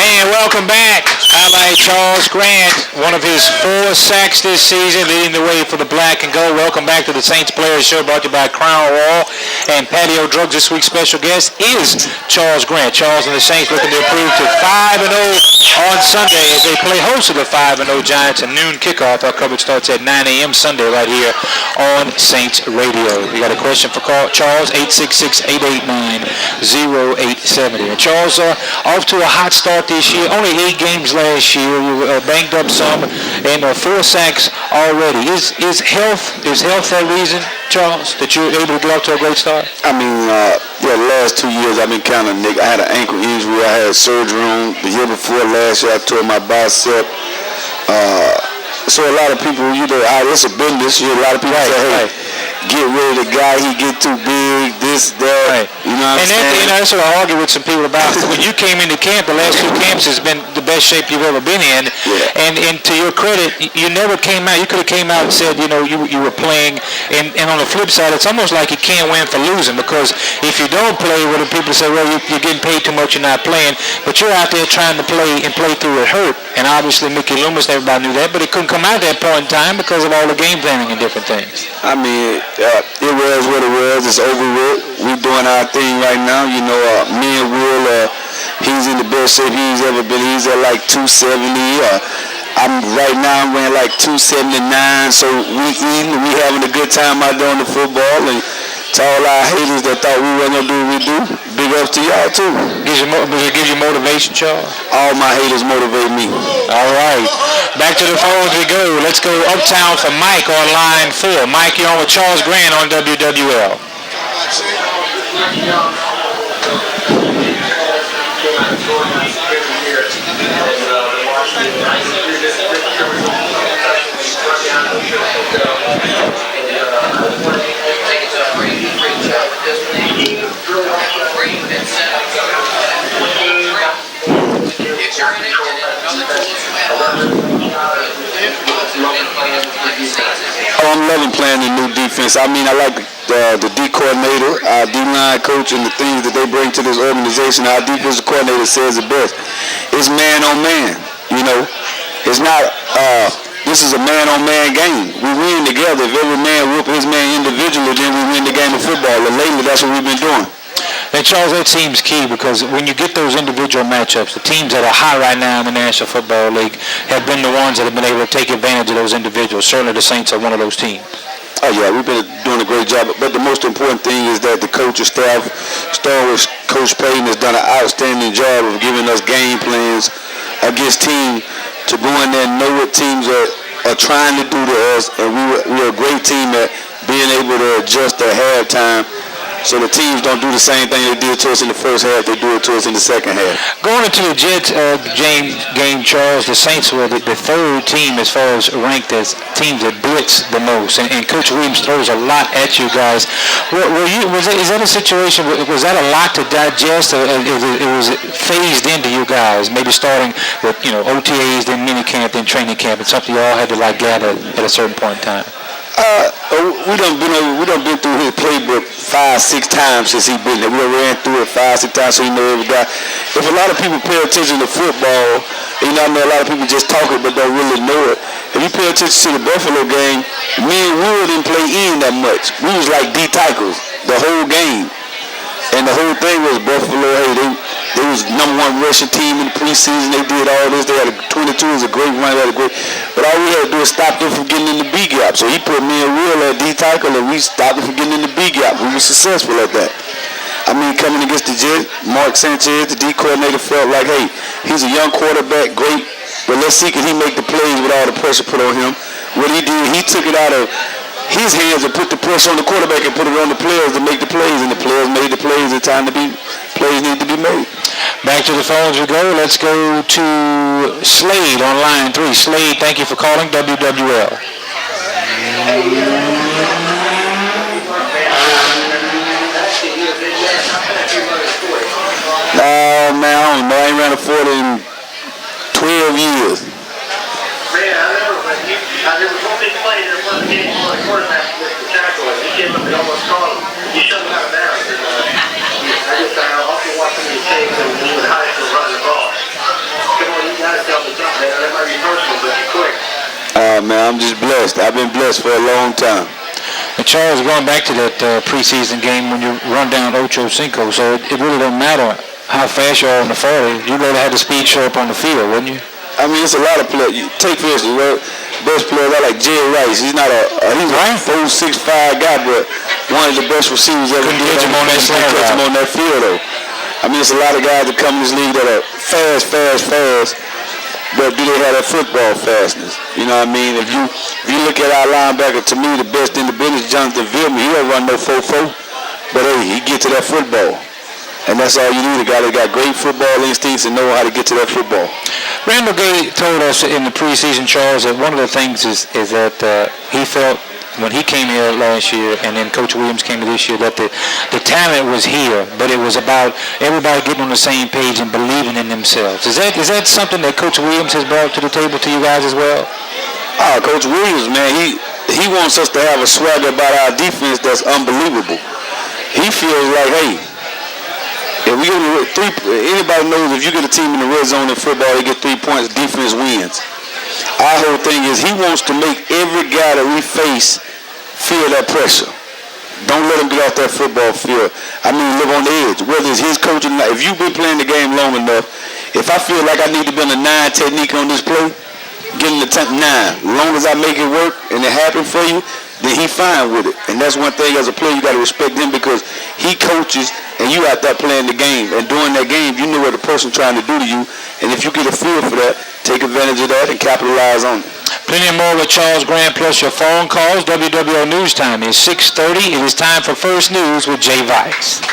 And welcome back. Highlight Charles Grant, one of his 4 sacks this season, leading the way for the black and gold. Welcome back to the Saints Players Show, brought to you by Crown Royal and Patio Drugs. This week's special guest is Charles Grant. Charles and the Saints looking to improve to 5-0 on Sunday as they play host to the 5-0 Giants. A noon kickoff. Our coverage starts at 9 a.m. Sunday right here on Saints Radio. We got a question for Charles, 866-889-0870. And Charles, off to a hot start this year. Only 8 games last year. You banged up some, and 4 sacks already. Is health that reason, Charles, that you're able to get off to a great start? I mean, the last 2 years I've been kind of nicked. I had an ankle injury. I had surgery on the year before last year. I tore my bicep. So a lot of people, it's a business. A lot of people say, hey, get rid of the guy. He get too big. This, that. Right. You know what I'm saying? That's what I argue with some people about. When you came into camp, the last 2 camps has been the best shape you've ever been in. Yeah. And to your credit, you never came out. You could have came out and said, you were playing. And on the flip side, it's almost like you can't win for losing, because if you don't play, well, the people say, well, you're getting paid too much, you're not playing. But you're out there trying to play and play through it hurt. And obviously Mickey Loomis, everybody knew that, but it couldn't come out at that point in time because of all the game planning and different things. I mean, it was what it was. It's over with. We're doing our thing right now. Me and Will, he's in the best shape he's ever been. He's at like 270. I'm weighing like 279. So we having a good time out there on the football. And to all our haters that thought we weren't gonna do what we do, big ups to y'all too. Does it give you motivation, Charles? All my haters motivate me. All right. Back to the phones we go. Let's go uptown for Mike on line 4. Mike, you're on with Charles Grant on WWL. I'm loving playing the new defense. I mean, I like the D coordinator, our D-line coach, and the things that they bring to this organization. Our defensive coordinator says it best. It's man on man, It's not, this is a man-on-man game. We win together. If every man whoop his man individually, then we win the game of football. And lately, that's what we've been doing. And Charles, that seems key, because when you get those individual matchups, the teams that are high right now in the National Football League have been the ones that have been able to take advantage of those individuals. Certainly the Saints are one of those teams. Oh, yeah, we've been doing a great job. But the most important thing is that the coaching staff, starting with Coach Payton, has done an outstanding job of giving us game plans against teams to go in there and know what teams are trying to do to us. And we're a great team at being able to adjust at halftime, so the teams don't do the same thing they did to us in the first half. They do it to us in the second half. Going into the Jets game, Charles, the Saints were the third team as far as ranked as teams that blitz the most. And Coach Williams throws a lot at you guys. Is that a situation, was that a lot to digest, or was it phased into you guys, maybe starting with OTAs, then minicamp, then training camp, and something you all had to gather at a certain point in time? We done been through his playbook 5-6 times since he been there. We ran through it 5-6 times, so you know every guy. If a lot of people pay attention to football, I know a lot of people just talk it but don't really know it. If you pay attention to the Buffalo game, me and Will didn't play in that much. We was like D tackles the whole game. And the whole thing was Buffalo, hey, they was number 1 rushing team in the preseason. They did all this. They had 22 was a great run. But all we had to do was stop them from getting in the B gap. So he put me and Will at D tackle, and we stopped them from getting in the B gap. We were successful at that. I mean, coming against the Jets, Mark Sanchez, the D coordinator, felt like, hey, he's a young quarterback, great, but let's see can he make the plays with all the pressure put on him. What he did, he took it out of his hands and put the pressure on the quarterback and put it on the players to make the plays, and the players made the plays. The time to be plays need to be made. Back to the phones we go. Let's go to Slade on line 3. Slade, thank you for calling WWL. Oh man, I don't know. I ain't ran a 40 in 12 years. Man, there was one big play in the first game on the quarterback with the tackle, and he came up and almost caught him. He shut him out of bounds. And, I often watch some of these tapes and he was high school running the ball. Come on, you gotta tell me something, man. That might be personal, but you're quick. Man, I'm just blessed. I've been blessed for a long time. And Charles, going back to that preseason game when you run down Ocho Cinco, so it really don't matter how fast you are on the 40. You'd rather have the speed show up on the field, wouldn't you? I mean, it's a lot of players. Take for instance, best players I like Jerry Rice. He's not he's a 4'6" guy, but one of the best receivers ever. Couldn't catch him on that slant catch him on that field though. I mean, it's a lot of guys that come in this league that are fast, but do they have that football fastness? You know what I mean? If you look at our linebacker, to me the best in the business, Jonathan Vilma. He don't run no 4-4, but hey, he get to that football. And that's all you need, a guy that got great football instincts and know how to get to that football. Randall Gay told us in the preseason, Charles, that one of the things is that he felt when he came here last year and then Coach Williams came this year that the talent was here, but it was about everybody getting on the same page and believing in themselves. Is that something that Coach Williams has brought to the table to you guys as well? Coach Williams, man, he wants us to have a swagger about our defense that's unbelievable. He feels like, hey, if we get anybody knows if you get a team in the red zone in football, they get 3 points, defense wins. Our whole thing is he wants to make every guy that we face feel that pressure. Don't let him get off that football field. I mean, live on the edge. Whether it's his coach or not, if you've been playing the game long enough, if I feel like I need to be on a 9 technique on this play, get in the 9. As long as I make it work and it happen for you, then he fine with it. And that's one thing as a player, you got to respect him because he coaches and you out there playing the game. And during that game, you know what the person trying to do to you. And if you get a feel for that, take advantage of that and capitalize on it. Plenty more with Charles Grant plus your phone calls. WWO News Time is 6:30. It is time for First News with Jay Vice.